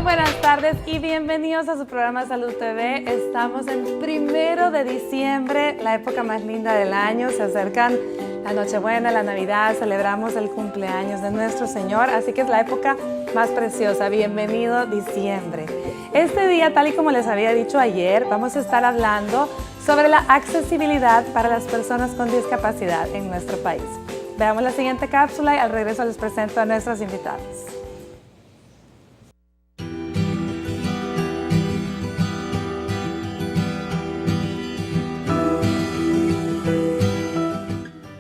Buenas tardes y bienvenidos a su programa Salud TV. Estamos en 1 de diciembre, la época más linda del año. Se acercan la Nochebuena, la Navidad, celebramos el cumpleaños de nuestro Señor, así que es la época más preciosa. Bienvenido diciembre. Este día, tal y como les había dicho ayer, vamos a estar hablando sobre la accesibilidad para las personas con discapacidad en nuestro país. Veamos la siguiente cápsula y al regreso les presento a nuestros invitados.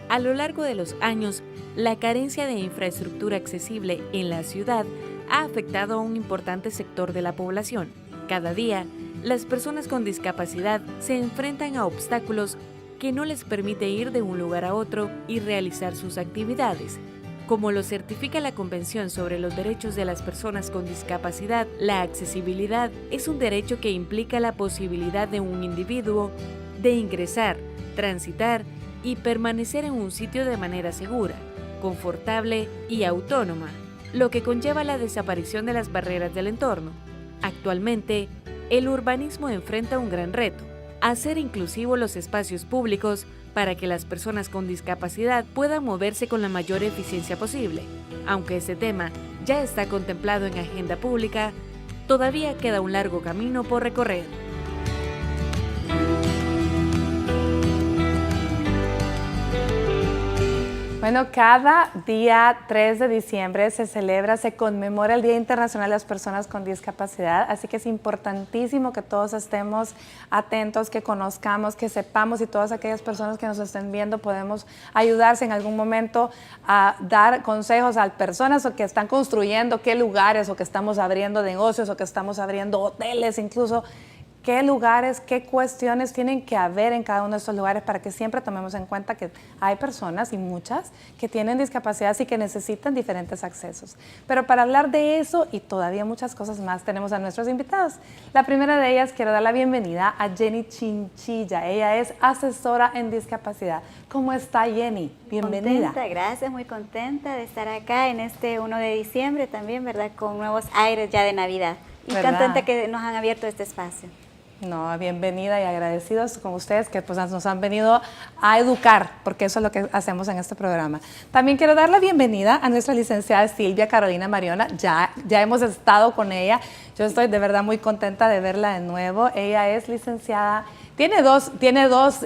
A lo largo de los años, la carencia de infraestructura accesible en la ciudad ha afectado a un importante sector de la población. Cada día, las personas con discapacidad se enfrentan a obstáculos que no les permite ir de un lugar a otro y realizar sus actividades. Como lo certifica la Convención sobre los Derechos de las Personas con Discapacidad, la accesibilidad es un derecho que implica la posibilidad de un individuo de ingresar, transitar y permanecer en un sitio de manera segura, confortable y autónoma, lo que conlleva la desaparición de las barreras del entorno. Actualmente, el urbanismo enfrenta un gran reto: hacer inclusivos los espacios públicos para que las personas con discapacidad puedan moverse con la mayor eficiencia posible. Aunque este tema ya está contemplado en agenda pública, todavía queda un largo camino por recorrer. Bueno, cada día 3 de diciembre se conmemora el Día Internacional de las Personas con Discapacidad, así que es importantísimo que todos estemos atentos, que conozcamos, que sepamos, y todas aquellas personas que nos estén viendo podemos ayudarse en algún momento a dar consejos a personas o que están construyendo qué lugares, o que estamos abriendo negocios, o que estamos abriendo hoteles incluso. ¿Qué lugares, qué cuestiones tienen que haber en cada uno de estos lugares para que siempre tomemos en cuenta que hay personas, y muchas, que tienen discapacidad y que necesitan diferentes accesos? Pero para hablar de eso y todavía muchas cosas más, tenemos a nuestros invitados. La primera de ellas, quiero dar la bienvenida a Jenny Chinchilla. Ella es asesora en discapacidad. ¿Cómo está, Jenny? Bienvenida. Contenta, gracias, muy contenta de estar acá en este 1 de diciembre también, ¿verdad? Con nuevos aires ya de Navidad. Y contenta que nos han abierto este espacio. No, bienvenida y agradecidos con ustedes que pues, nos han venido a educar, porque eso es lo que hacemos en este programa. También quiero dar la bienvenida a nuestra licenciada Silvia Carolina Mariona. Ya hemos estado con ella. Yo estoy de verdad muy contenta de verla de nuevo. Ella es licenciada, tiene dos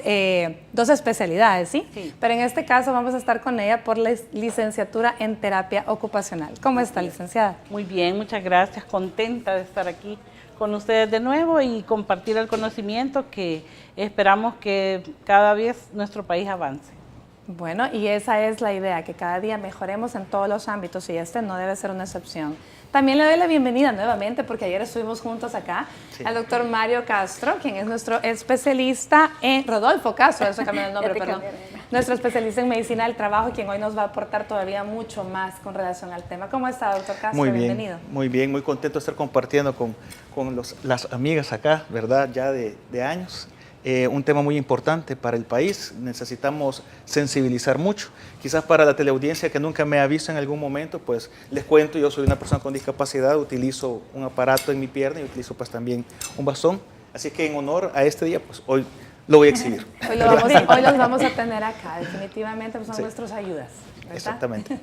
especialidades, ¿sí? Sí. Pero en este caso vamos a estar con ella por la licenciatura en terapia ocupacional. ¿Cómo está, licenciada? Muy bien, muchas gracias. Contenta de estar aquí con ustedes de nuevo y compartir el conocimiento que esperamos que cada vez nuestro país avance. Bueno, y esa es la idea, que cada día mejoremos en todos los ámbitos, y este no debe ser una excepción. También le doy la bienvenida nuevamente, porque ayer estuvimos juntos acá, sí, al doctor Mario Castro, quien es nuestro especialista en, Rodolfo Castro, eso cambió el nombre, perdón, nuestro especialista en medicina del trabajo, quien hoy nos va a aportar todavía mucho más con relación al tema. ¿Cómo está, doctor Castro? Muy bien, bienvenido. Muy bien, muy contento de estar compartiendo con las amigas acá, ¿verdad? Ya de años. Un tema muy importante para el país. Necesitamos sensibilizar mucho. Quizás para la teleaudiencia que nunca me ha visto en algún momento, pues les cuento, yo soy una persona con discapacidad, utilizo un aparato en mi pierna y utilizo pues también un bastón. Así que en honor a este día, pues hoy lo voy a exhibir. Hoy los vamos a tener acá, definitivamente pues son nuestras ayudas, ¿verdad? Exactamente.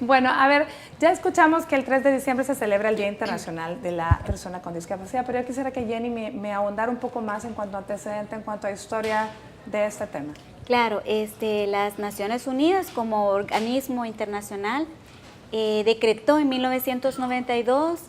Bueno, a ver, ya escuchamos que el 3 de diciembre se celebra el Día Internacional de la Persona con Discapacidad, pero yo quisiera que Jenny me ahondara un poco más en cuanto a antecedente, en cuanto a historia de este tema. Claro, las Naciones Unidas como organismo internacional decretó en 1992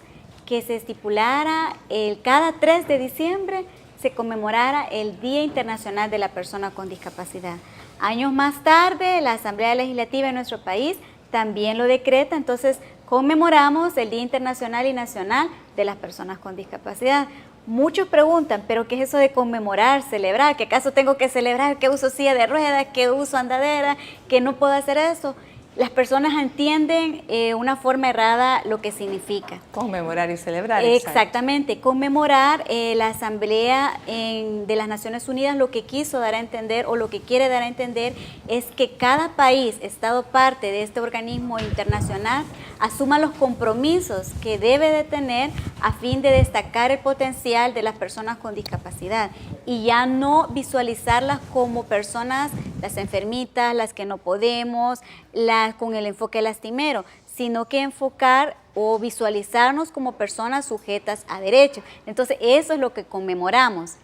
que se estipulara cada 3 de diciembre se conmemorara el Día Internacional de la Persona con Discapacidad. Años más tarde, la Asamblea Legislativa de nuestro país también lo decreta, entonces conmemoramos el Día Internacional y Nacional de las Personas con Discapacidad. Muchos preguntan, ¿pero qué es eso de conmemorar, celebrar? ¿Qué acaso tengo que celebrar? ¿Que uso silla de ruedas? ¿Que uso andadera? ¿Que no puedo hacer eso? las personas entienden una forma errada lo que significa. Conmemorar y celebrar. Exactamente, conmemorar la Asamblea de las Naciones Unidas lo que quiso dar a entender o lo que quiere dar a entender es que cada país, Estado parte de este organismo internacional, asuma los compromisos que debe de tener a fin de destacar el potencial de las personas con discapacidad y ya no visualizarlas como personas, las enfermitas, las que no podemos, las con el enfoque lastimero, sino que enfocar o visualizarnos como personas sujetas a derechos. Entonces eso es lo que conmemoramos,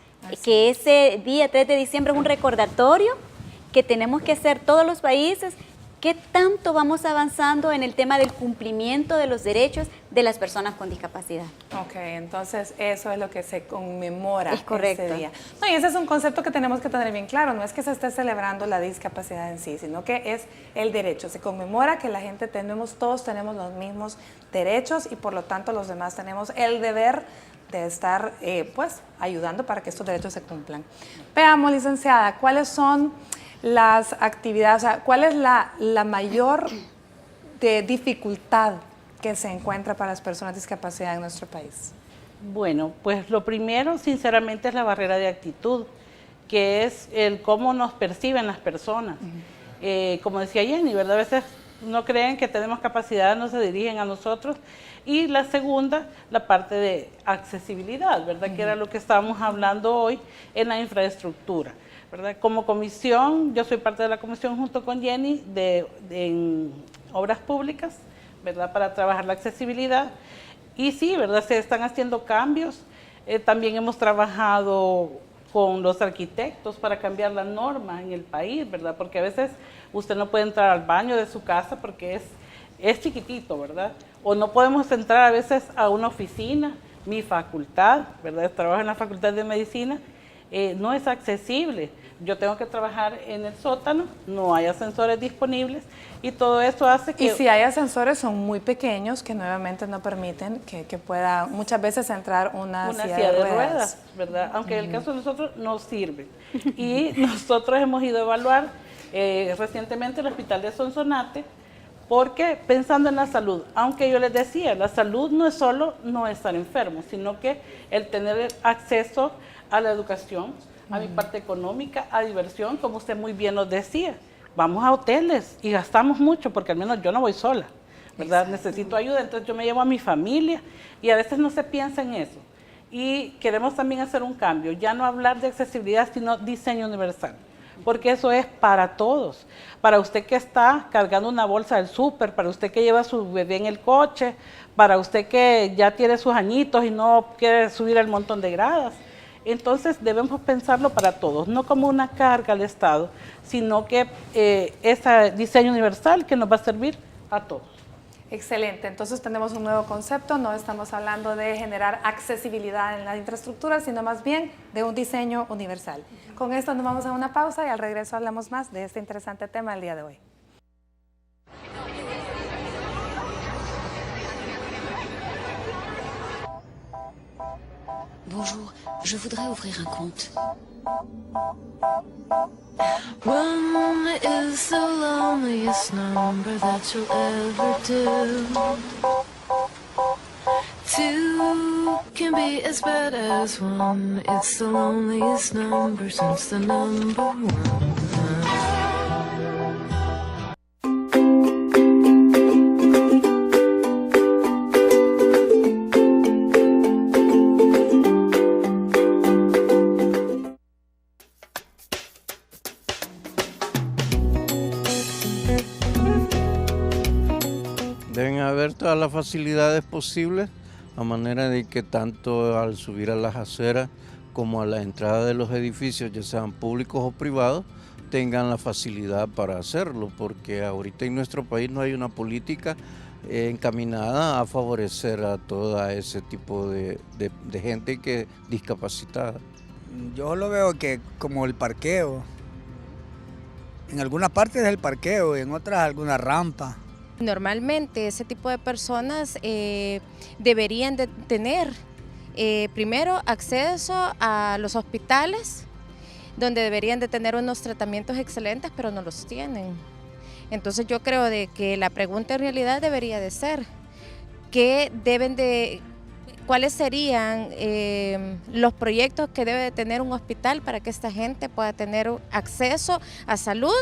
que ese día 3 de diciembre es un recordatorio que tenemos que hacer todos los países. ¿Qué tanto vamos avanzando en el tema del cumplimiento de los derechos de las personas con discapacidad? Ok, entonces eso es lo que se conmemora ese día. No, y ese es un concepto que tenemos que tener bien claro, no es que se esté celebrando la discapacidad en sí, sino que es el derecho. Se conmemora que la gente todos tenemos los mismos derechos y por lo tanto los demás tenemos el deber de estar pues ayudando para que estos derechos se cumplan. Veamos, licenciada, ¿cuáles son las actividades, o sea, cuál es la mayor dificultad que se encuentra para las personas con discapacidad en nuestro país? Bueno, pues lo primero, sinceramente, es la barrera de actitud, que es el cómo nos perciben las personas. Como decía Jenny, ¿verdad? A veces no creen que tenemos capacidad, no se dirigen a nosotros. Y la segunda, la parte de accesibilidad, ¿verdad? Que era lo que estábamos hablando hoy en la infraestructura, ¿verdad? Como comisión, yo soy parte de la comisión junto con Jenny en obras públicas, ¿verdad? Para trabajar la accesibilidad. Y sí, ¿verdad? Se están haciendo cambios. También hemos trabajado con los arquitectos para cambiar la norma en el país, ¿verdad? Porque a veces usted no puede entrar al baño de su casa porque es chiquitito, ¿verdad? O no podemos entrar a veces a una oficina. Mi facultad, ¿verdad? Trabajo en la Facultad de Medicina, no es accesible. Yo tengo que trabajar en el sótano, no hay ascensores disponibles y todo eso hace que... Y si hay ascensores son muy pequeños que nuevamente no permiten que pueda muchas veces entrar una silla de ruedas, ¿verdad? Aunque en el caso de nosotros no sirve. Y nosotros hemos ido a evaluar recientemente el hospital de Sonsonate porque pensando en la salud, aunque yo les decía, la salud no es solo no estar enfermo, sino que el tener acceso a la educación, a mi parte económica, a diversión, como usted muy bien nos decía. Vamos a hoteles y gastamos mucho porque al menos yo no voy sola, ¿verdad? Necesito ayuda, entonces yo me llevo a mi familia y a veces no se piensa en eso. Y queremos también hacer un cambio, ya no hablar de accesibilidad, sino diseño universal, porque eso es para todos. Para usted que está cargando una bolsa del súper, para usted que lleva a su bebé en el coche, para usted que ya tiene sus añitos y no quiere subir el montón de gradas. Entonces debemos pensarlo para todos, no como una carga al Estado, sino que ese diseño universal que nos va a servir a todos. Excelente, entonces tenemos un nuevo concepto, no estamos hablando de generar accesibilidad en la infraestructura, sino más bien de un diseño universal. Con esto nos vamos a una pausa y al regreso hablamos más de este interesante tema el día de hoy. Bonjour, je voudrais ouvrir un compte. One is the loneliest number that you'll ever do. Two can be as bad as one. It's the loneliest number since the number one. Deben haber todas las facilidades posibles, a manera de que tanto al subir a las aceras como a la entrada de los edificios, ya sean públicos o privados, tengan la facilidad para hacerlo, porque ahorita en nuestro país no hay una política encaminada a favorecer a todo ese tipo de gente que es discapacitada. Yo lo veo que como el parqueo, en algunas partes es el parqueo y en otras alguna rampa. Normalmente ese tipo de personas deberían de tener primero acceso a los hospitales, donde deberían de tener unos tratamientos excelentes, pero no los tienen. Entonces yo creo de que la pregunta en realidad debería de ser, ¿cuáles serían los proyectos que debe de tener un hospital para que esta gente pueda tener acceso a salud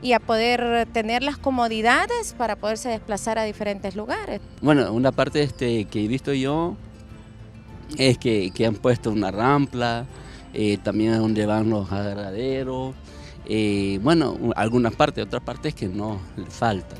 y a poder tener las comodidades para poderse desplazar a diferentes lugares? Bueno, una parte que he visto yo es que han puesto una rampa, también a donde van los agarraderos, bueno, algunas partes, otras partes que no, le falta.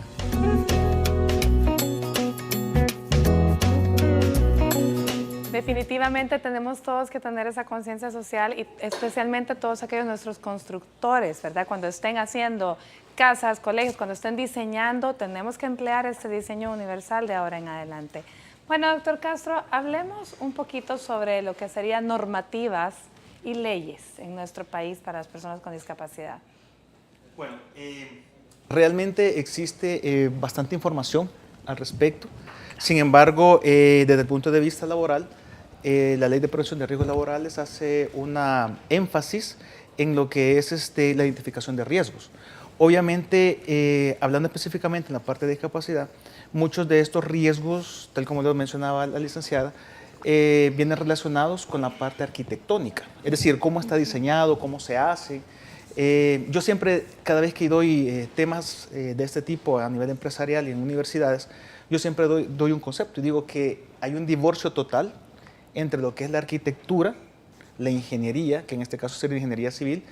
Definitivamente tenemos todos que tener esa conciencia social y especialmente todos aquellos nuestros constructores, ¿verdad? Cuando estén haciendo casas, colegios, cuando estén diseñando, tenemos que emplear este diseño universal de ahora en adelante. Bueno, doctor Castro, hablemos un poquito sobre lo que serían normativas y leyes en nuestro país para las personas con discapacidad. Bueno, realmente existe bastante información al respecto. Sin embargo, desde el punto de vista laboral, la Ley de Prevención de Riesgos Laborales hace una énfasis en lo que es la identificación de riesgos. Obviamente, hablando específicamente en la parte de discapacidad, muchos de estos riesgos, tal como lo mencionaba la licenciada, vienen relacionados con la parte arquitectónica, es decir, cómo está diseñado, cómo se hace. Yo siempre, cada vez que doy temas de este tipo a nivel empresarial y en universidades, yo siempre doy un concepto y digo que hay un divorcio total entre lo que es la arquitectura, la ingeniería, que en este caso sería ingeniería civil,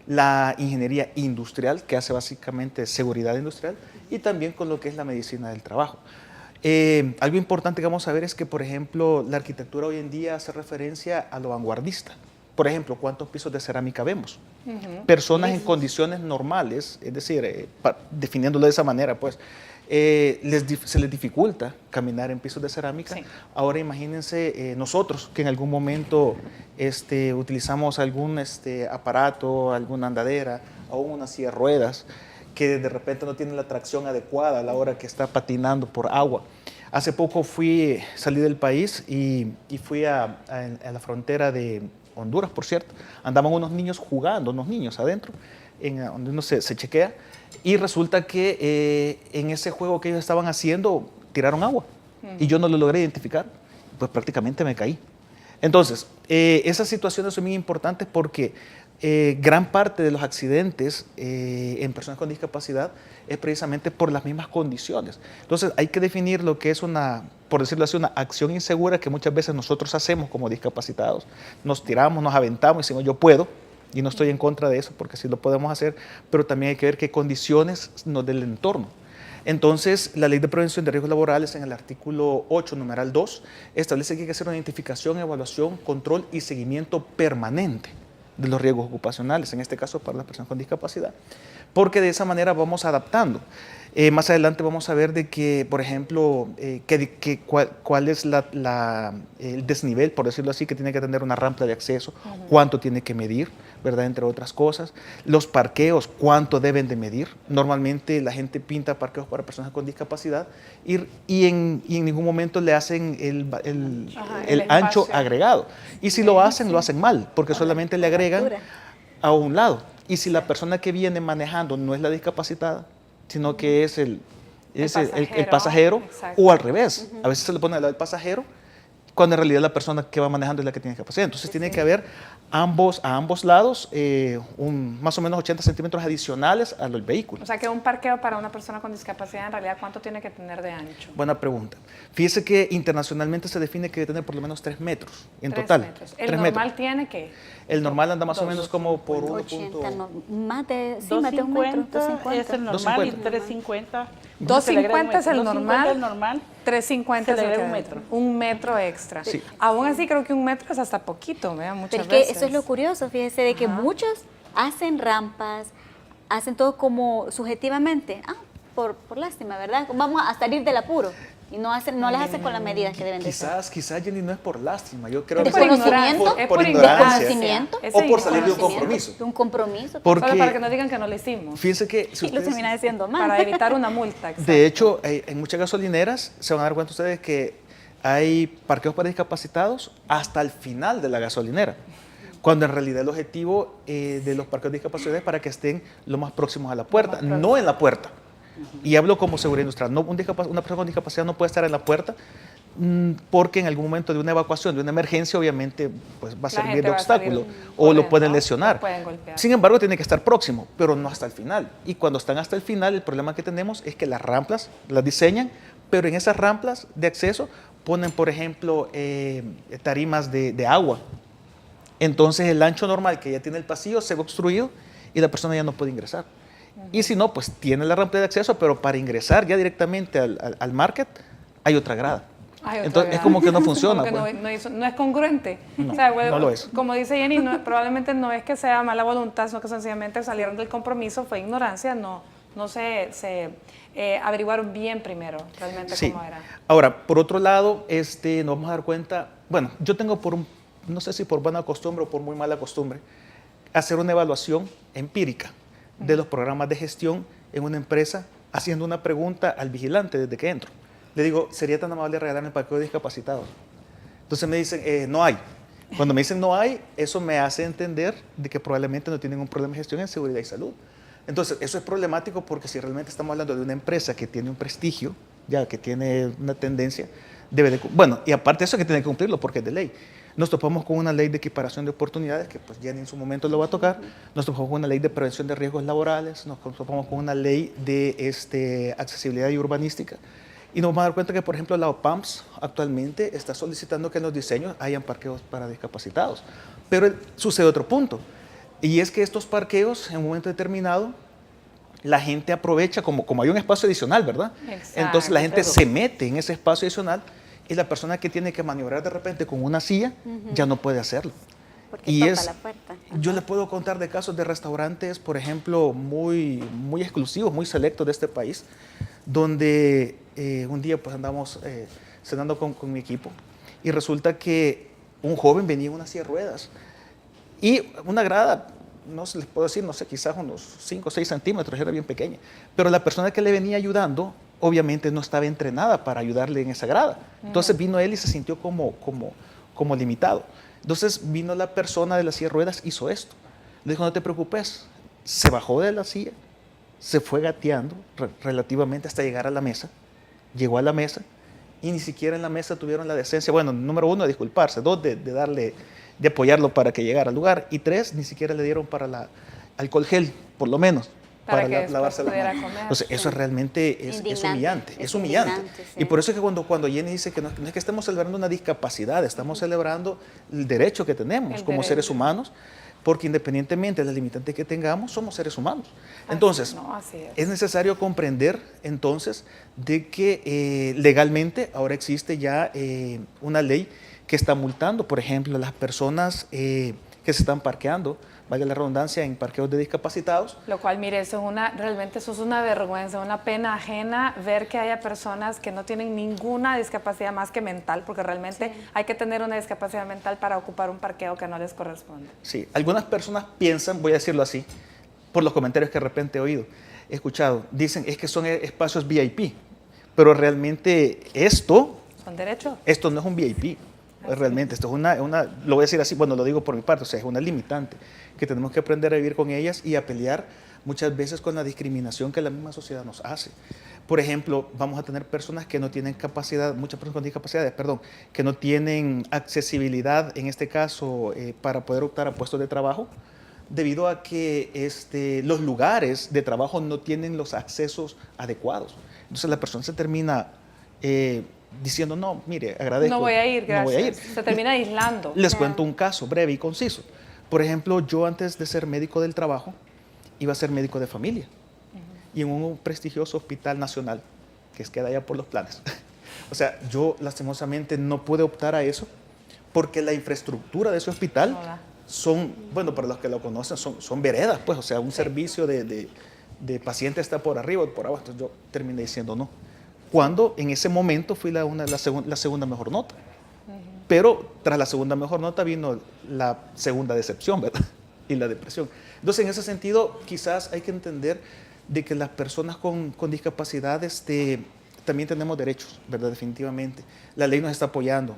la ingeniería industrial, que hace básicamente seguridad industrial, y también con lo que es la medicina del trabajo. Algo importante que vamos a ver es que, por ejemplo, la arquitectura hoy en día hace referencia a lo vanguardista. Por ejemplo, ¿cuántos pisos de cerámica vemos? Personas en condiciones normales, es decir, definiéndolo de esa manera, pues, se les dificulta caminar en pisos de cerámica. Sí. Ahora imagínense nosotros que en algún momento utilizamos algún aparato, alguna andadera o una silla de ruedas que de repente no tiene la tracción adecuada a la hora que está patinando por agua. Hace poco salí del país y fui a la frontera de Honduras, por cierto. Andaban unos niños jugando, unos niños adentro, donde uno se chequea. Y resulta que en ese juego que ellos estaban haciendo, tiraron agua. Y yo no lo logré identificar, pues prácticamente me caí. Entonces, esas situaciones son muy importantes porque gran parte de los accidentes en personas con discapacidad es precisamente por las mismas condiciones. Entonces, hay que definir lo que es por decirlo así, una acción insegura que muchas veces nosotros hacemos como discapacitados. Nos tiramos, nos aventamos y decimos, yo puedo. Y no estoy en contra de eso, porque sí lo podemos hacer, pero también hay que ver qué condiciones nos da el entorno. Entonces, la Ley de Prevención de Riesgos Laborales, en el artículo 8, numeral 2, establece que hay que hacer una identificación, evaluación, control y seguimiento permanente de los riesgos ocupacionales, en este caso para las personas con discapacidad, porque de esa manera vamos adaptando. Más adelante vamos a ver de que, por ejemplo, cuál es el desnivel, por decirlo así, que tiene que tener una rampa de acceso, cuánto tiene que medir, ¿verdad? Entre otras cosas. Los parqueos, cuánto deben de medir. Normalmente la gente pinta parqueos para personas con discapacidad y en ningún momento le hacen el ancho agregado. Y si lo hacen mal, porque solamente le agregan a un lado. Y si la persona que viene manejando no es la discapacitada, sino que es el pasajero o al revés. A veces se le pone al lado del pasajero, cuando en realidad la persona que va manejando es la que tiene capacidad. Entonces tiene que haber a ambos lados más o menos 80 centímetros adicionales a los vehículos. O sea que un parqueo para una persona con discapacidad, en realidad, ¿cuánto tiene que tener de ancho? Buena pregunta. Fíjese que internacionalmente se define que debe tener por lo menos 3 metros en total. Metros. ¿El normal tiene qué? El normal anda más o menos como por 80, más de 250 es el normal y 350. 250 es el normal. 350 se le agrega un metro. Un metro extra. Sí. Aún así creo que un metro es hasta poquito, muchas veces. Eso es lo curioso, fíjese, de que muchos hacen rampas, hacen todo como subjetivamente, por lástima, ¿verdad? Vamos a salir del apuro. Y no las hacen con las medidas que deben de ser. Quizás, Jenny, no es por lástima. Yo creo que es por ignorancia. O por salir de un compromiso. De un compromiso. Solo para que no digan que no lo hicimos. Fíjense que si lo termina diciendo mal. Para evitar una multa. Exacto. De hecho, en muchas gasolineras se van a dar cuenta ustedes que hay parqueos para discapacitados hasta el final de la gasolinera. Cuando en realidad el objetivo de los parqueos de discapacidad es para que estén lo más próximos a la puerta, no en la puerta. Y hablo como seguridad industrial. No, una persona con discapacidad no puede estar en la puerta porque en algún momento de una evacuación, de una emergencia, obviamente pues, va a servir de obstáculo o lo pueden lesionar. Sin embargo, tiene que estar próximo, pero no hasta el final. Y cuando están hasta el final, el problema que tenemos es que las rampas las diseñan, pero en esas rampas de acceso ponen, por ejemplo, tarimas de agua. Entonces el ancho normal que ya tiene el pasillo se ve obstruido y la persona ya no puede ingresar. Y si no, pues tiene la rampa de acceso, pero para ingresar ya directamente al market hay otra grada. Entonces es como que no funciona. Como que pues. no es congruente. No, o sea, bueno, no lo es. Como dice Jenny, probablemente no es que sea mala voluntad, sino que sencillamente salieron del compromiso, fue ignorancia, no se averiguaron bien primero realmente cómo era. Ahora, por otro lado, nos vamos a dar cuenta, bueno, yo tengo no sé si por buena costumbre o por muy mala costumbre, hacer una evaluación empírica de los programas de gestión en una empresa, haciendo una pregunta al vigilante desde que entro. Le digo, ¿sería tan amable regalarme el parqueo de discapacitados? Entonces me dicen, no hay. Cuando me dicen no hay, eso me hace entender de que probablemente no tienen un problema de gestión en seguridad y salud. Entonces, eso es problemático porque si realmente estamos hablando de una empresa que tiene un prestigio, ya que tiene una tendencia, bueno, y aparte de eso que tiene que cumplirlo porque es de ley. Nos topamos con una ley de equiparación de oportunidades, que pues ya en su momento lo va a tocar. Nos topamos con una ley de prevención de riesgos laborales, nos topamos con una ley de accesibilidad y urbanística. Y nos vamos a dar cuenta que, por ejemplo, la OPAMS actualmente está solicitando que en los diseños hayan parqueos para discapacitados. Pero sucede otro punto, y es que estos parqueos, en un momento determinado, la gente aprovecha, como hay un espacio adicional, ¿verdad? Exacto. Entonces la gente se mete en ese espacio adicional y la persona que tiene que maniobrar de repente con una silla ya no puede hacerlo. Porque Y toca la puerta. yo le puedo contar de casos de restaurantes, por ejemplo, muy exclusivos, muy selectos de este país, donde un día pues andamos cenando con mi equipo y resulta que un joven venía en una silla de ruedas y una grada, no se les puedo decir, no sé, quizás unos 5 o 6 centímetros, era bien pequeña, pero la persona que le venía ayudando obviamente no estaba entrenada para ayudarle en esa grada. Entonces vino él y se sintió como limitado. Entonces vino la persona de la silla de ruedas, hizo esto. Le dijo, no te preocupes, se bajó de la silla, se fue gateando relativamente hasta llegar a la mesa, llegó a la mesa y ni siquiera en la mesa tuvieron la decencia, bueno, número 1, de disculparse, 2, de apoyarlo para que llegara al lugar, y 3, ni siquiera le dieron para alcohol gel, por lo menos, para lavarse las manos. Entonces, eso realmente es humillante, es humillante. Sí. Y por eso es que cuando Jenny dice que no es que estemos celebrando una discapacidad, estamos celebrando el derecho que tenemos como seres humanos, porque independientemente de las limitantes que tengamos, somos seres humanos. Entonces, es necesario comprender entonces de que legalmente ahora existe ya una ley que está multando, por ejemplo, a las personas que se están parqueando, valga la redundancia, en parqueos de discapacitados. Lo cual, mire, realmente eso es una vergüenza, una pena ajena ver que haya personas que no tienen ninguna discapacidad más que mental, porque realmente hay que tener una discapacidad mental para ocupar un parqueo que no les corresponde. Sí, algunas personas piensan, voy a decirlo así, por los comentarios que de repente he oído, he escuchado, dicen es que son espacios VIP, pero realmente ¿Son derechos? Esto no es un VIP. Realmente, esto es lo voy a decir así, bueno, lo digo por mi parte, o sea, es una limitante que tenemos que aprender a vivir con ellas y a pelear muchas veces con la discriminación que la misma sociedad nos hace. Por ejemplo, vamos a tener personas que no tienen capacidad, muchas personas con discapacidades, que no tienen accesibilidad, en este caso, para poder optar a puestos de trabajo, debido a que los lugares de trabajo no tienen los accesos adecuados. Entonces la persona se termina diciendo, no, mire, agradezco. No voy a ir, gracias. No voy a ir. Se termina aislando. Les cuento un caso breve y conciso. Por ejemplo, yo antes de ser médico del trabajo, iba a ser médico de familia. Y en un prestigioso hospital nacional, que queda allá por Los Planes. O sea, yo lastimosamente no pude optar a eso, porque la infraestructura de ese hospital son, bueno, para los que lo conocen, son veredas, pues, o sea, un servicio de paciente está por arriba o por abajo. Entonces yo terminé diciendo no. Cuando en ese momento fui la segunda mejor nota. Pero tras la segunda mejor nota vino la segunda decepción, ¿verdad? Y la depresión. Entonces, en ese sentido, quizás hay que entender de que las personas con discapacidad también tenemos derechos, ¿verdad? Definitivamente. La ley nos está apoyando.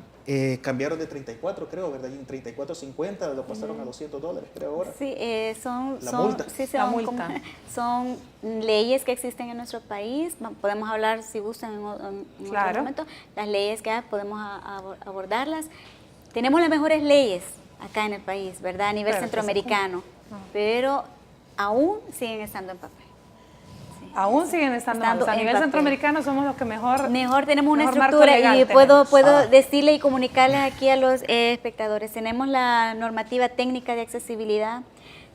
Cambiaron de 34, creo, ¿verdad? Y en 34.50 lo pasaron a $200, creo ahora. Sí, son multa. Son leyes que existen en nuestro país. Podemos hablar, si gustan, en otro momento. Las leyes que hay, podemos abordarlas. Tenemos las mejores leyes acá en el país, ¿verdad? A nivel centroamericano, pero aún siguen estando en papel. Aún siguen estando malos. A nivel centroamericano somos los que mejor tenemos una mejor estructura y puedo decirle y comunicarles aquí a los espectadores. Tenemos la normativa técnica de accesibilidad,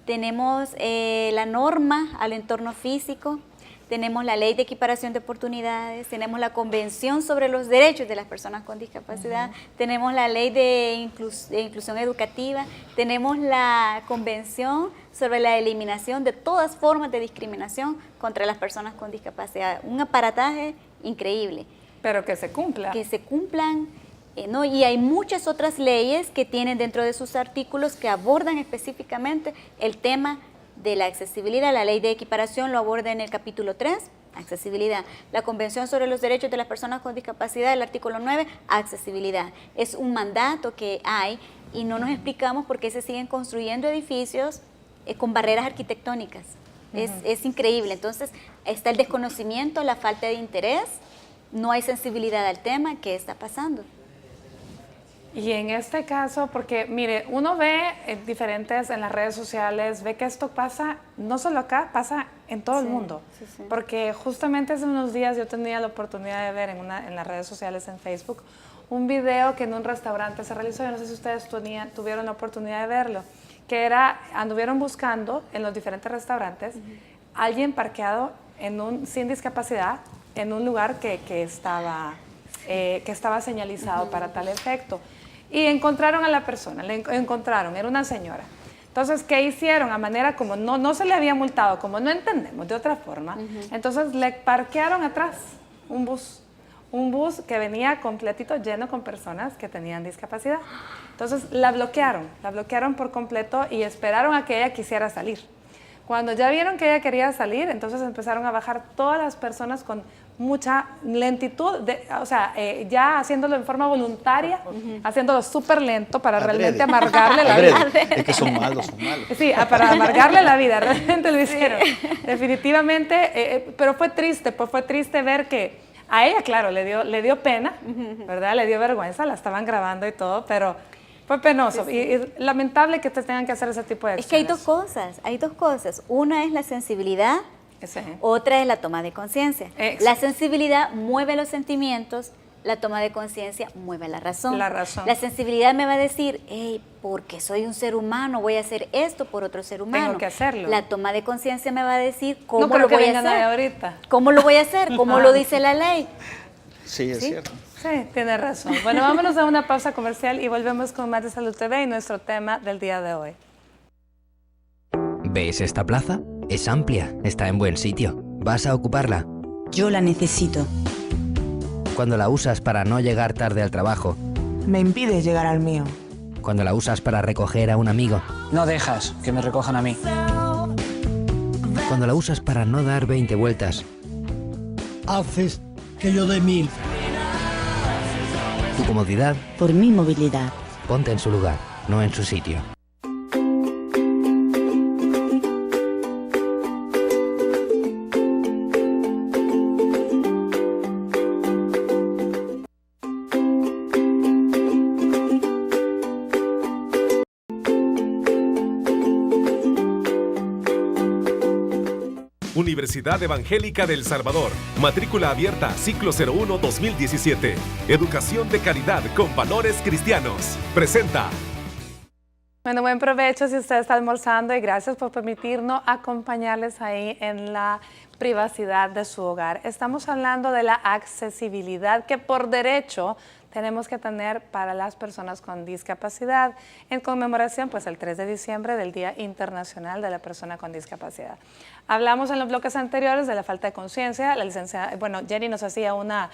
tenemos la norma al entorno físico, tenemos la ley de equiparación de oportunidades, tenemos la convención sobre los derechos de las personas con discapacidad, tenemos la ley de inclusión educativa, tenemos la convención sobre la eliminación de todas formas de discriminación contra las personas con discapacidad. Un aparataje increíble. Pero que se cumpla. Que se cumplan, ¿no? Y hay muchas otras leyes que tienen dentro de sus artículos que abordan específicamente el tema de la accesibilidad. La ley de equiparación lo aborda en el capítulo 3, accesibilidad. La Convención sobre los Derechos de las Personas con Discapacidad, el artículo 9, accesibilidad. Es un mandato que hay y no nos explicamos por qué se siguen construyendo edificios con barreras arquitectónicas. Es increíble. Entonces, está el desconocimiento, la falta de interés, no hay sensibilidad al tema. ¿Qué está pasando? Y en este caso, porque mire, uno ve diferentes en las redes sociales, ve que esto pasa, no solo acá, pasa en todo el mundo. Sí. Porque justamente hace unos días yo tenía la oportunidad de ver en las redes sociales, en Facebook, un video que en un restaurante se realizó, yo no sé si ustedes tuvieron la oportunidad de verlo, que era, anduvieron buscando en los diferentes restaurantes alguien parqueado sin discapacidad en un lugar que estaba señalizado para tal efecto. Y encontraron a la persona, era una señora. Entonces, ¿qué hicieron? A manera como no se le había multado, como no entendemos de otra forma, entonces le parquearon atrás un bus que venía completito lleno con personas que tenían discapacidad. Entonces la bloquearon por completo y esperaron a que ella quisiera salir. Cuando ya vieron que ella quería salir, entonces empezaron a bajar todas las personas con mucha lentitud, ya haciéndolo en forma voluntaria, haciéndolo súper lento para realmente amargarle la vida. Es que son malos. Sí, para amargarle la vida, realmente lo hicieron. Definitivamente, pero fue triste ver que a ella, claro, le dio pena, ¿verdad? Le dio vergüenza, la estaban grabando y todo, pero fue penoso. Sí. Y lamentable que ustedes tengan que hacer ese tipo de acciones. Es que hay dos cosas. Una es la sensibilidad, otra es la toma de conciencia. La sensibilidad mueve los sentimientos, la toma de conciencia mueve la razón. La sensibilidad me va a decir, hey, porque soy un ser humano, voy a hacer esto por otro ser humano. Tengo que hacerlo. La toma de conciencia me va a decir, ¿cómo lo voy a hacer? Ahorita. ¿Cómo lo voy a hacer? ¿Cómo lo dice la ley? Sí, es cierto. Sí, tiene razón. Bueno, vámonos a una pausa comercial y volvemos con más de Salud TV y nuestro tema del día de hoy. ¿Ves esta plaza? Es amplia, está en buen sitio. ¿Vas a ocuparla? Yo la necesito. Cuando la usas para no llegar tarde al trabajo. Me impides llegar al mío. Cuando la usas para recoger a un amigo. No dejas que me recojan a mí. Cuando la usas para no dar 20 vueltas. Haces que yo dé 1000. Tu comodidad. Por mi movilidad. Ponte en su lugar, no en su sitio. Universidad Evangélica del Salvador. Matrícula abierta, ciclo 01-2017. Educación de calidad con valores cristianos. Presenta. Bueno, buen provecho si usted está almorzando y gracias por permitirnos acompañarles ahí en la privacidad de su hogar. Estamos hablando de la accesibilidad que por derecho tenemos que tener para las personas con discapacidad en conmemoración, pues el 3 de diciembre del Día Internacional de la Persona con Discapacidad. Hablamos en los bloques anteriores de la falta de conciencia. La licenciada, Jenny nos hacía una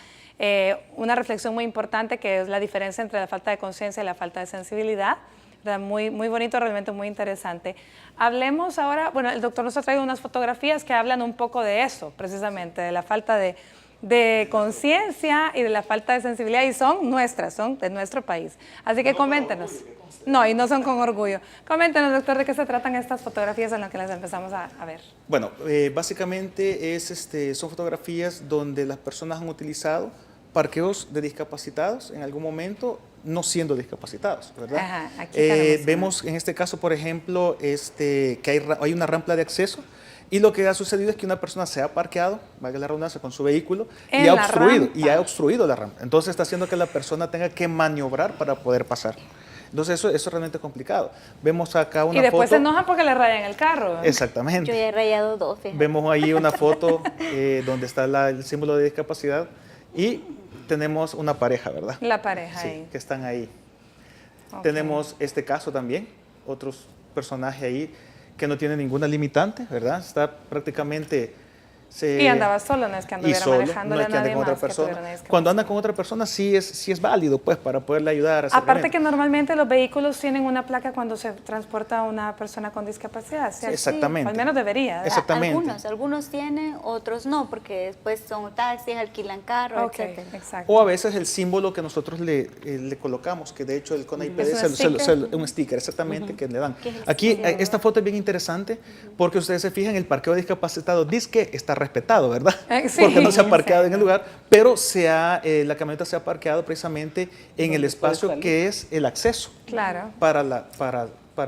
reflexión muy importante que es la diferencia entre la falta de conciencia y la falta de sensibilidad. Muy, muy bonito, realmente muy interesante. Hablemos ahora, el doctor nos ha traído unas fotografías que hablan un poco de eso, precisamente, de la falta de de conciencia y de la falta de sensibilidad, y son nuestras, son de nuestro país. Así que coméntenos. No, y no son con orgullo. Coméntenos, doctor, de qué se tratan estas fotografías en las que las empezamos a ver. Bueno, básicamente son fotografías donde las personas han utilizado parqueos de discapacitados en algún momento, no siendo discapacitados, ¿verdad? Ajá, aquí tenemos vemos en este caso, por ejemplo, que hay una rampa de acceso, y lo que ha sucedido es que una persona se ha parqueado, valga la redundancia, con su vehículo y ha obstruido la rampa. Entonces está haciendo que la persona tenga que maniobrar para poder pasar. Entonces eso es realmente complicado. Vemos acá una foto. Y después se enojan porque le rayan el carro. Exactamente. Yo ya he rayado 2. Fíjate. Vemos ahí una foto donde está el símbolo de discapacidad y tenemos una pareja, ¿verdad? La pareja sí, ahí. que están ahí. Okay. Tenemos este caso también, otros personajes ahí que no tienen ninguna limitante, ¿verdad? Está prácticamente... Y andaba solo, no es que anduviera manejando, no es que ande con otra persona. Cuando anda con otra persona sí es válido, pues, para poderle ayudar. Aparte que normalmente los vehículos tienen una placa cuando se transporta a una persona con discapacidad, ¿cierto? Sí, exactamente. Al menos debería. Exactamente. Algunos tienen, otros no, porque después son taxis, alquilan carros, okay, etc. Exacto. O a veces el símbolo que nosotros le colocamos, que de hecho el CONAIPD es un sticker, exactamente, que le dan. Aquí, esta foto es bien interesante porque ustedes se fijan, el parqueo de discapacitados dice que está respetado, ¿verdad? Sí, porque no se ha parqueado en el lugar, pero la camioneta se ha parqueado precisamente en el espacio que es el acceso para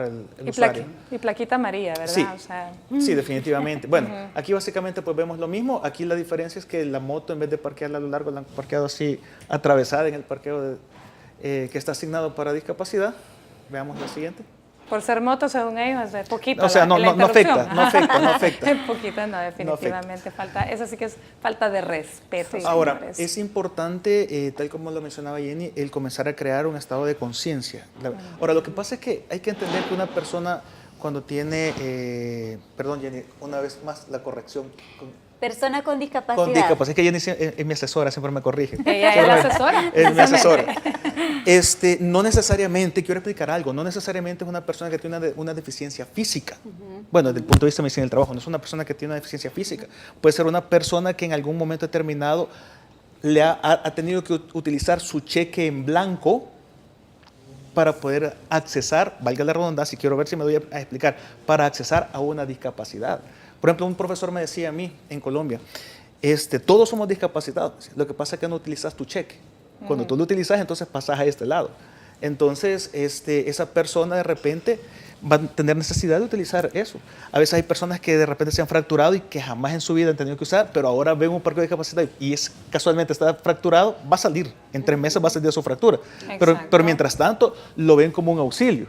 el usuario. Y plaquita amarilla, ¿verdad? Sí, o sea, sí, definitivamente. Bueno, aquí básicamente pues vemos lo mismo. Aquí la diferencia es que la moto, en vez de parquearla a lo largo, la han parqueado así atravesada en el parqueo que está asignado para discapacidad. Veamos la siguiente. Por ser moto, según ellos, es de poquito. O sea, no afecta. Es poquito, no, definitivamente. Eso sí que es falta de respeto. Ahora, señores. es importante, tal como lo mencionaba Jenny, el comenzar a crear un estado de conciencia. Ahora, lo que pasa es que hay que entender que una persona cuando tiene, perdón Jenny, una vez más la corrección. Persona con discapacidad. Con discapacidad, es que Jenny es mi asesora, siempre me corrige. ¿Ella es la asesora? Es mi asesora. No necesariamente, quiero explicar algo, no necesariamente es una persona que tiene una deficiencia física. Bueno, desde el punto de vista de medicina del trabajo, no es una persona que tiene una deficiencia física. Puede ser una persona que en algún momento determinado ha tenido que utilizar su cheque en blanco para poder accesar, valga la redundancia, y quiero ver si me doy a explicar, para accesar a una discapacidad. Por ejemplo, un profesor me decía a mí en Colombia, todos somos discapacitados, lo que pasa es que no utilizas tu cheque. Cuando tú lo utilizas, entonces pasas a este lado. Entonces, esa persona de repente va a tener necesidad de utilizar eso. A veces hay personas que de repente se han fracturado y que jamás en su vida han tenido que usar, pero ahora ven un parqueo de discapacidad y casualmente está fracturado, va a salir. En 3 meses va a salir de su fractura. Pero mientras tanto, lo ven como un auxilio.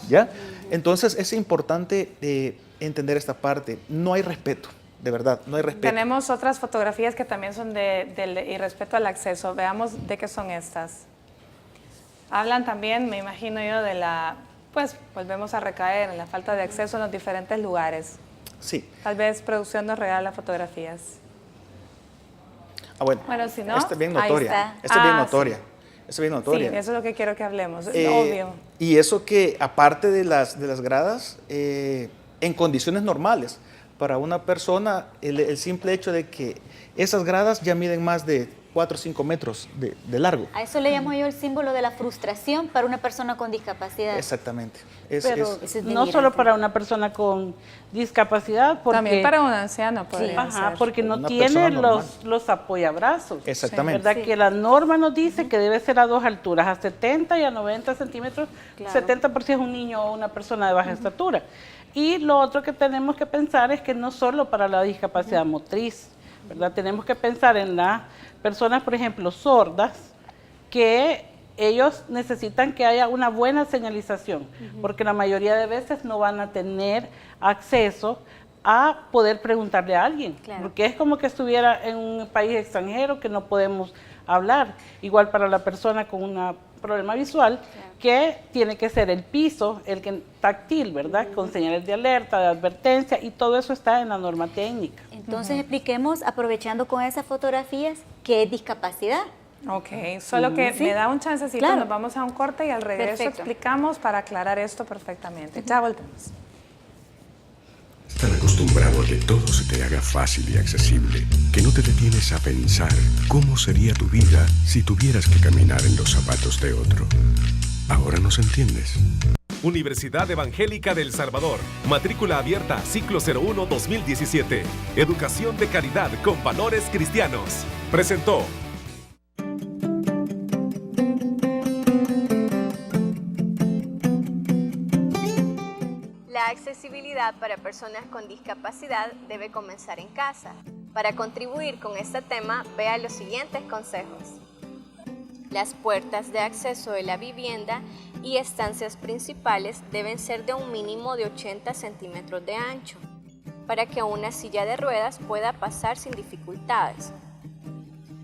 ¿Ya? Entonces, es importante entender esta parte. No hay respeto. De verdad, no hay respeto. Tenemos otras fotografías que también son del irrespeto al acceso. Veamos de qué son estas. Hablan también, me imagino yo, de pues volvemos a recaer en la falta de acceso en los diferentes lugares. Sí. Tal vez producción nos regala fotografías. Bueno, si no, esta es bien notoria. Esta es bien notoria. Esta es bien notoria. Sí, eso es lo que quiero que hablemos, es obvio. Y eso que, aparte de las gradas, en condiciones normales, para una persona, el simple hecho de que esas gradas ya miden más de 4 o 5 metros de largo. A eso le llamo yo el símbolo de la frustración para una persona con discapacidad. Exactamente. Pero no solo para una persona con discapacidad, porque también para un anciano podría ser. Porque no tiene los apoyabrazos. Exactamente. ¿Verdad? Que la norma nos dice que debe ser a 2 alturas, a 70 y a 90 centímetros, 70 por si es un niño o una persona de baja estatura. Y lo otro que tenemos que pensar es que no solo para la discapacidad motriz, ¿verdad? Tenemos que pensar en las personas, por ejemplo, sordas, que ellos necesitan que haya una buena señalización, porque la mayoría de veces no van a tener acceso a poder preguntarle a alguien, porque es como que estuviera en un país extranjero que no podemos hablar. Igual para la persona con un problema visual, que tiene que ser el piso, el que táctil, ¿verdad? Con señales de alerta, de advertencia, y todo eso está en la norma técnica. Entonces expliquemos, aprovechando con esas fotografías, ¿qué es discapacidad? Ok, solo que me da un chancecito, nos vamos a un corte y al regreso explicamos para aclarar esto perfectamente. Ya volvemos. ¿Están acostumbrados acostumbrado a que todo se te haga fácil y accesible, que no te detienes a pensar cómo sería tu vida si tuvieras que caminar en los zapatos de otro. ¿Ahora nos entiendes? Universidad Evangélica del Salvador. Matrícula abierta ciclo 01-2017. Educación de calidad con valores cristianos. Presentó. La accesibilidad para personas con discapacidad debe comenzar en casa. Para contribuir con este tema, vea los siguientes consejos. Las puertas de acceso de la vivienda y estancias principales deben ser de un mínimo de 80 centímetros de ancho, para que una silla de ruedas pueda pasar sin dificultades.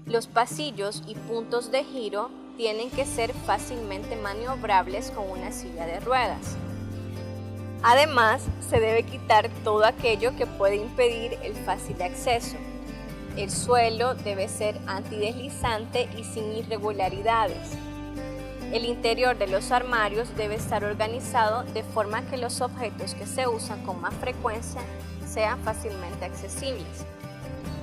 Los pasillos y puntos de giro tienen que ser fácilmente maniobrables con una silla de ruedas. Además, se debe quitar todo aquello que puede impedir el fácil acceso. El suelo debe ser antideslizante y sin irregularidades. El interior de los armarios debe estar organizado de forma que los objetos que se usan con más frecuencia sean fácilmente accesibles.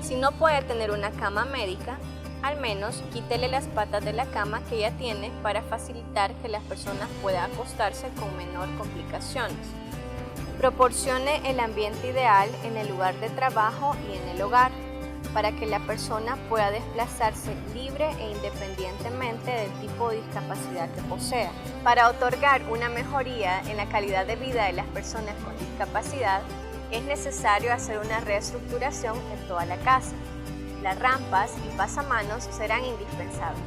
Si no puede tener una cama médica, al menos quítele las patas de la cama que ya tiene para facilitar que las personas puedan acostarse con menor complicaciones. Proporcione el ambiente ideal en el lugar de trabajo y en el hogar, para que la persona pueda desplazarse libre e independientemente del tipo de discapacidad que posea. Para otorgar una mejoría en la calidad de vida de las personas con discapacidad, es necesario hacer una reestructuración en toda la casa. Las rampas y pasamanos serán indispensables.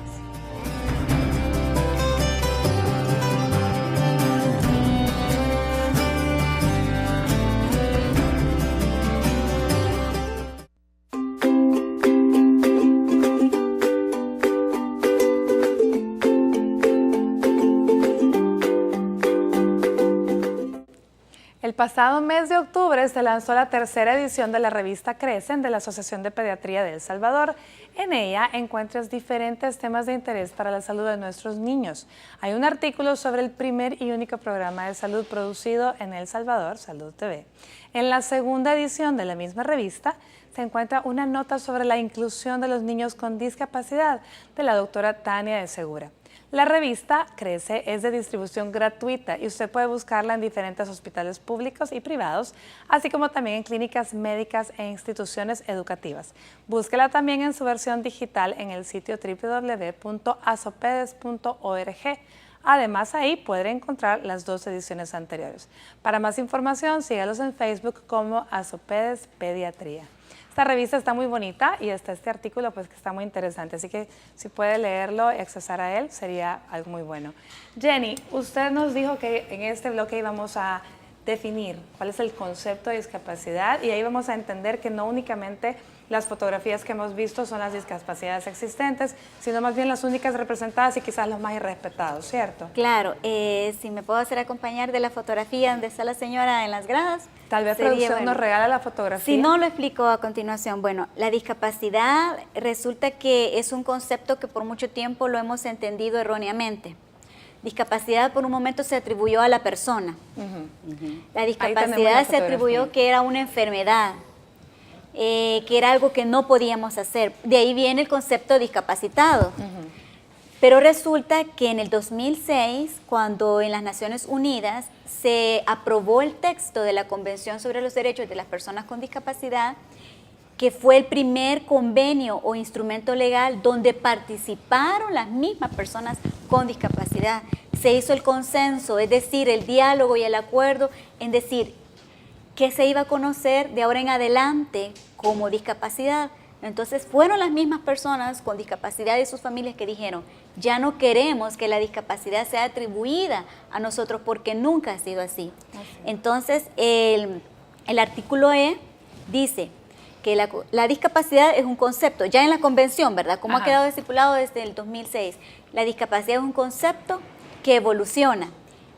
El pasado mes de octubre se lanzó la tercera edición de la revista Crecen de la Asociación de Pediatría de El Salvador. En ella encuentras diferentes temas de interés para la salud de nuestros niños. Hay un artículo sobre el primer y único programa de salud producido en El Salvador, Salud TV. En la segunda edición de la misma revista se encuentra una nota sobre la inclusión de los niños con discapacidad de la doctora Tania de Segura. La revista Crece es de distribución gratuita y usted puede buscarla en diferentes hospitales públicos y privados, así como también en clínicas médicas e instituciones educativas. Búsquela también en su versión digital en el sitio www.asopedes.org. Además, ahí puede encontrar las 2 ediciones anteriores. Para más información, sígalos en Facebook como Asopedes Pediatría. Esta revista está muy bonita y está este artículo pues que está muy interesante, así que si puede leerlo y accesar a él sería algo muy bueno. Jenny, usted nos dijo que en este bloque íbamos a definir cuál es el concepto de discapacidad y ahí vamos a entender que no únicamente las fotografías que hemos visto son las discapacidades existentes, sino más bien las únicas representadas y quizás los más irrespetados, ¿cierto? Claro, si me puedo hacer acompañar de la fotografía donde está la señora en las gradas. Tal vez producción nos regala la fotografía. Si no, lo explico a continuación. Bueno, la discapacidad resulta que es un concepto que por mucho tiempo lo hemos entendido erróneamente. Discapacidad por un momento se atribuyó a la persona. La discapacidad se atribuyó que era una enfermedad, que era algo que no podíamos hacer. De ahí viene el concepto de discapacitado. Pero resulta que en el 2006, cuando en las Naciones Unidas se aprobó el texto de la Convención sobre los Derechos de las Personas con Discapacidad, que fue el primer convenio o instrumento legal donde participaron las mismas personas con discapacidad. Se hizo el consenso, es decir, el diálogo y el acuerdo en decir que se iba a conocer de ahora en adelante como discapacidad. Entonces fueron las mismas personas con discapacidad y sus familias que dijeron, ya no queremos que la discapacidad sea atribuida a nosotros porque nunca ha sido así. Entonces el artículo E dice que la discapacidad es un concepto, ya en la convención, ¿verdad? Como ha quedado estipulado desde el 2006, la discapacidad es un concepto que evoluciona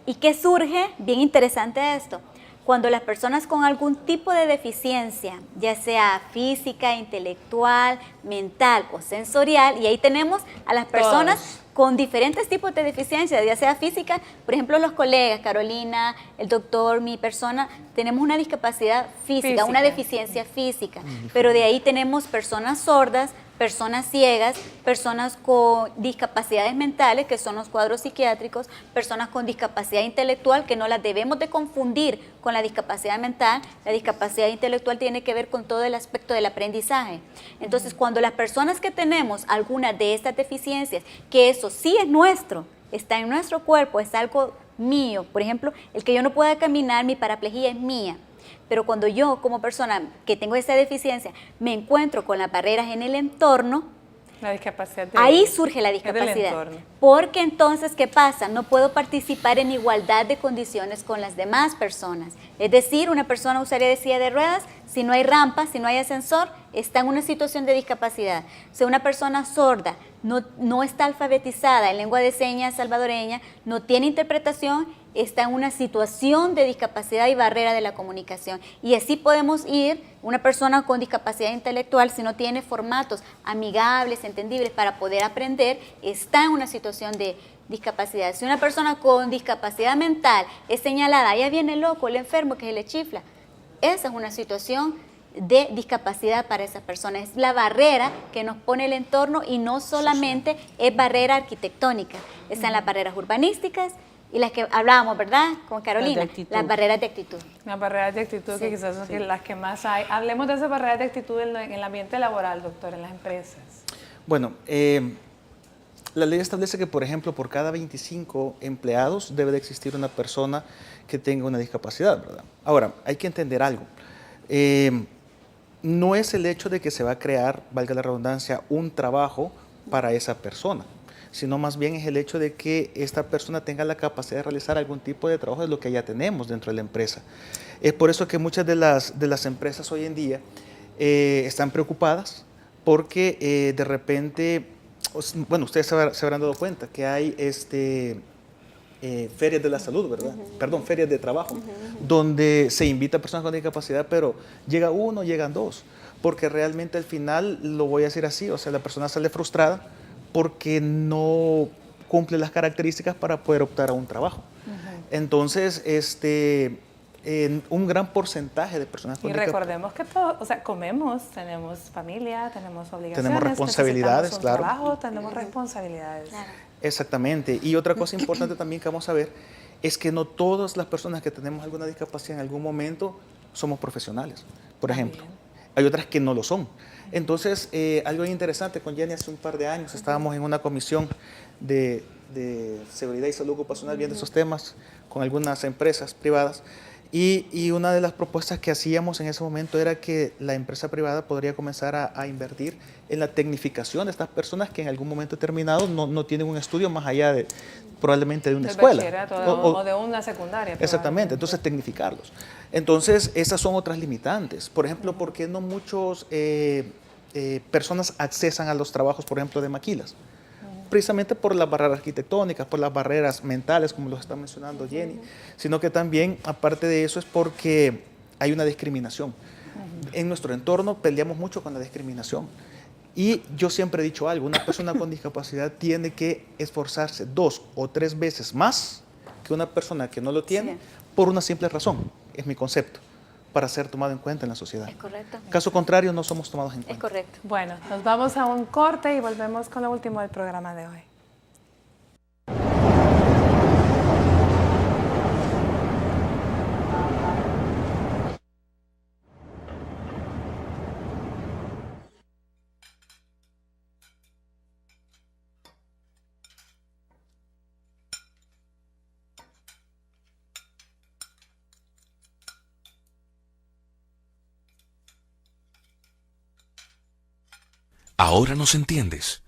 y que surge, bien interesante esto, cuando las personas con algún tipo de deficiencia, ya sea física, intelectual, mental o sensorial, y ahí tenemos a las personas con diferentes tipos de deficiencias, ya sea física, por ejemplo, los colegas, Carolina, el doctor, mi persona, tenemos una discapacidad física. Una deficiencia física, pero de ahí tenemos personas sordas, personas ciegas, personas con discapacidades mentales, que son los cuadros psiquiátricos, personas con discapacidad intelectual, que no las debemos de confundir con la discapacidad mental. La discapacidad intelectual tiene que ver con todo el aspecto del aprendizaje. Entonces, cuando las personas que tenemos alguna de estas deficiencias, que eso sí es nuestro, está en nuestro cuerpo, es algo mío, por ejemplo, el que yo no pueda caminar, mi paraplegia es mía. Pero cuando yo, como persona que tengo esa deficiencia, me encuentro con las barreras en el entorno, la discapacidad ahí surge la discapacidad. Porque entonces, ¿qué pasa? No puedo participar en igualdad de condiciones con las demás personas. Es decir, una persona usaría de silla de ruedas, si no hay rampa, si no hay ascensor, está en una situación de discapacidad. O sea, una persona sorda no está alfabetizada en lengua de señas salvadoreña, no tiene interpretación, está en una situación de discapacidad y barrera de la comunicación. Y así podemos ir, una persona con discapacidad intelectual, si no tiene formatos amigables, entendibles para poder aprender, está en una situación de discapacidad. Si una persona con discapacidad mental es señalada, ya viene el loco, el enfermo que se le chifla, esa es una situación de discapacidad para esas personas. Es la barrera que nos pone el entorno y no solamente es barrera arquitectónica, están las barreras urbanísticas, y las que hablábamos, ¿verdad? Con Carolina, las barreras de actitud. Las barreras de actitud, sí, que quizás son las que más hay. Hablemos de esas barreras de actitud en el ambiente laboral, doctor, en las empresas. Bueno, la ley establece que, por ejemplo, por cada 25 empleados debe de existir una persona que tenga una discapacidad, ¿verdad? Ahora, hay que entender algo. No es el hecho de que se va a crear, valga la redundancia, un trabajo para esa persona, sino más bien es el hecho de que esta persona tenga la capacidad de realizar algún tipo de trabajo de lo que ya tenemos dentro de la empresa. Es por eso que muchas de las empresas hoy en día están preocupadas porque de repente, bueno, ustedes se habrán dado cuenta que hay ferias de la salud, ¿verdad? Perdón, ferias de trabajo, donde se invita a personas con discapacidad, pero llega uno, llegan dos, porque realmente al final, lo voy a decir así, o sea, la persona sale frustrada porque no cumple las características para poder optar a un trabajo. Entonces, un gran porcentaje de personas con discapacidad. Y recordemos que todos, o sea, comemos, tenemos familia, tenemos obligaciones, tenemos responsabilidades, claro. Trabajo, tenemos responsabilidades. Claro. Exactamente. Y otra cosa importante también que vamos a ver es que no todas las personas que tenemos alguna discapacidad en algún momento somos profesionales, por ejemplo. Hay otras que no lo son. Entonces, algo interesante, con Jenny hace un par de años estábamos en una comisión de seguridad y salud ocupacional viendo esos temas con algunas empresas privadas y una de las propuestas que hacíamos en ese momento era que la empresa privada podría comenzar a invertir en la tecnificación de estas personas que en algún momento determinado no tienen un estudio más allá de probablemente de una escuela. O de una secundaria. Exactamente, entonces tecnificarlos. Entonces, esas son otras limitantes. Por ejemplo, ¿por qué no muchos personas accesan a los trabajos, por ejemplo, de maquilas? Precisamente por las barreras arquitectónicas, por las barreras mentales, como lo está mencionando Jenny, sino que también, aparte de eso, es porque hay una discriminación. En nuestro entorno peleamos mucho con la discriminación. Y yo siempre he dicho algo, una persona con discapacidad tiene que esforzarse 2 o 3 veces más que una persona que no lo tiene, por una simple razón, es mi concepto, para ser tomado en cuenta en la sociedad. Es correcto. Caso contrario, no somos tomados en cuenta. Es correcto. Bueno, nos vamos a un corte y volvemos con lo último del programa de hoy. Ahora nos entiendes.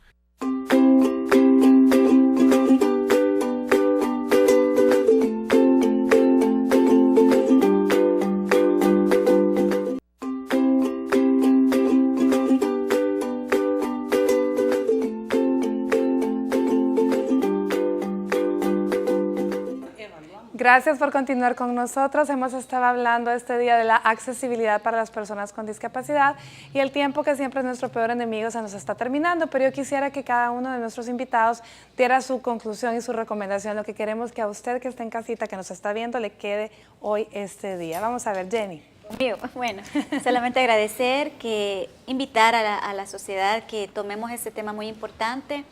Gracias por continuar con nosotros. Hemos estado hablando este día de la accesibilidad para las personas con discapacidad y el tiempo que siempre es nuestro peor enemigo se nos está terminando, pero yo quisiera que cada uno de nuestros invitados diera su conclusión y su recomendación. Lo que queremos que a usted que está en casita, que nos está viendo, le quede hoy este día. Vamos a ver, Jenny. Bueno, solamente agradecer, invitar a la sociedad que tomemos este tema muy importante.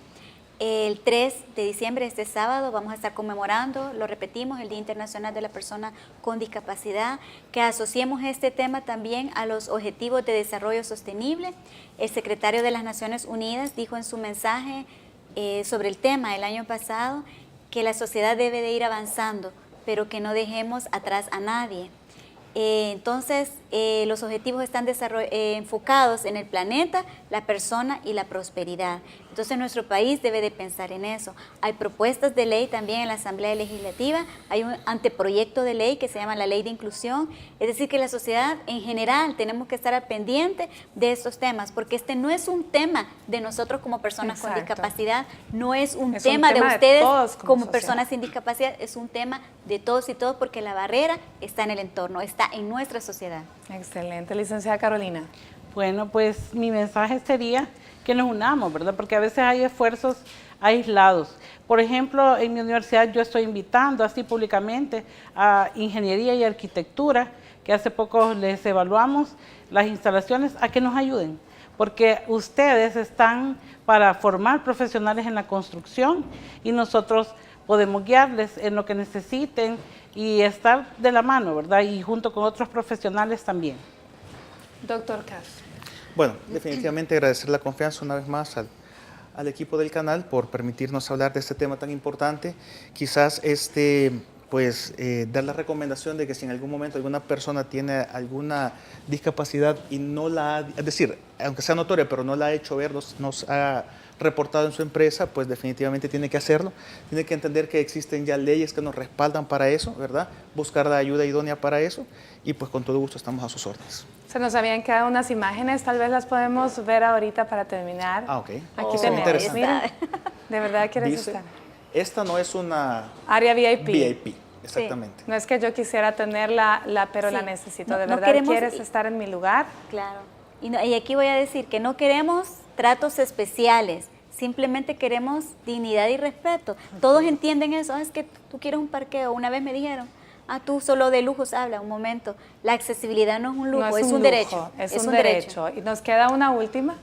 El 3 de diciembre, este sábado, vamos a estar conmemorando, lo repetimos, el Día Internacional de la Persona con Discapacidad, que asociemos este tema también a los Objetivos de Desarrollo Sostenible. El secretario de las Naciones Unidas dijo en su mensaje sobre el tema el año pasado que la sociedad debe de ir avanzando, pero que no dejemos atrás a nadie. Entonces, los objetivos están enfocados en el planeta, la persona y la prosperidad. Entonces, nuestro país debe de pensar en eso. Hay propuestas de ley también en la Asamblea Legislativa, hay un anteproyecto de ley que se llama la Ley de Inclusión, es decir, que la sociedad en general tenemos que estar al pendiente de estos temas, porque este no es un tema de nosotros como personas con discapacidad, no es un tema de ustedes como personas sin discapacidad, es un tema de todos y todos, porque la barrera está en el entorno, está en nuestra sociedad. Excelente. Licenciada Carolina. Bueno, pues mi mensaje sería que nos unamos, ¿verdad? Porque a veces hay esfuerzos aislados. Por ejemplo, en mi universidad yo estoy invitando así públicamente a Ingeniería y Arquitectura, que hace poco les evaluamos las instalaciones, a que nos ayuden, porque ustedes están para formar profesionales en la construcción y nosotros podemos guiarles en lo que necesiten y estar de la mano, ¿verdad? Y junto con otros profesionales también. Doctor Castro. Bueno, definitivamente agradecer la confianza una vez más al equipo del canal por permitirnos hablar de este tema tan importante. Quizás dar la recomendación de que si en algún momento alguna persona tiene alguna discapacidad y no la ha, es decir, aunque sea notoria, pero no la ha hecho ver, nos ha reportado en su empresa, pues definitivamente tiene que hacerlo. Tiene que entender que existen ya leyes que nos respaldan para eso, ¿verdad? Buscar la ayuda idónea para eso y pues con todo gusto estamos a sus órdenes. Se nos habían quedado unas imágenes, tal vez las podemos ver ahorita para terminar. Ah, ok. Aquí tenemos, miren, de verdad quieres estar. Esta no es una área VIP. VIP, exactamente. Sí. No es que yo quisiera tenerla, pero la necesito. De verdad, ¿quieres estar en mi lugar? Claro. Y aquí voy a decir que no queremos tratos especiales, simplemente queremos dignidad y respeto. Todos entienden eso. Es que tú quieres un parqueo. Una vez me dijeron, tú solo de lujos habla, un momento. La accesibilidad no es un lujo, es un derecho. Es un derecho. Y nos queda una última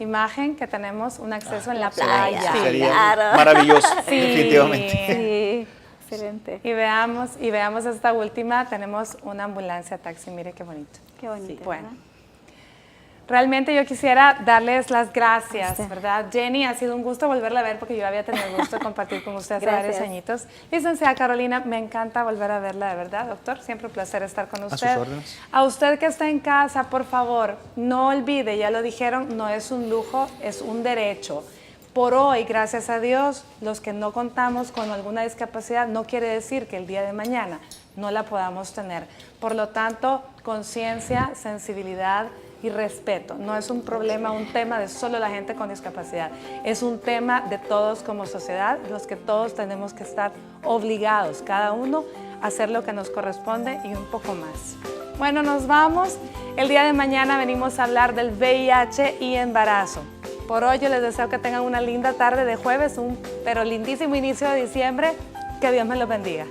imagen, que tenemos un acceso en la playa. Sí, sería maravilloso, definitivamente. Sí, excelente. Y veamos esta última, tenemos una ambulancia taxi, mire qué bonito. Qué bonito. Sí. Bueno. Realmente yo quisiera darles las gracias, ¿verdad? Jenny, ha sido un gusto volverla a ver porque yo había tenido el gusto de compartir con usted hace varios añitos. Licenciada Carolina, me encanta volver a verla, de verdad, doctor. Siempre un placer estar con usted. A sus órdenes. A usted que está en casa, por favor, no olvide, ya lo dijeron, no es un lujo, es un derecho. Por hoy, gracias a Dios, los que no contamos con alguna discapacidad no quiere decir que el día de mañana no la podamos tener. Por lo tanto, conciencia, sensibilidad y respeto. No es un problema, un tema de solo la gente con discapacidad. Es un tema de todos como sociedad, los que todos tenemos que estar obligados, cada uno, a hacer lo que nos corresponde y un poco más. Bueno, nos vamos. El día de mañana venimos a hablar del VIH y embarazo. Por hoy yo les deseo que tengan una linda tarde de jueves, pero lindísimo inicio de diciembre. Que Dios me los bendiga.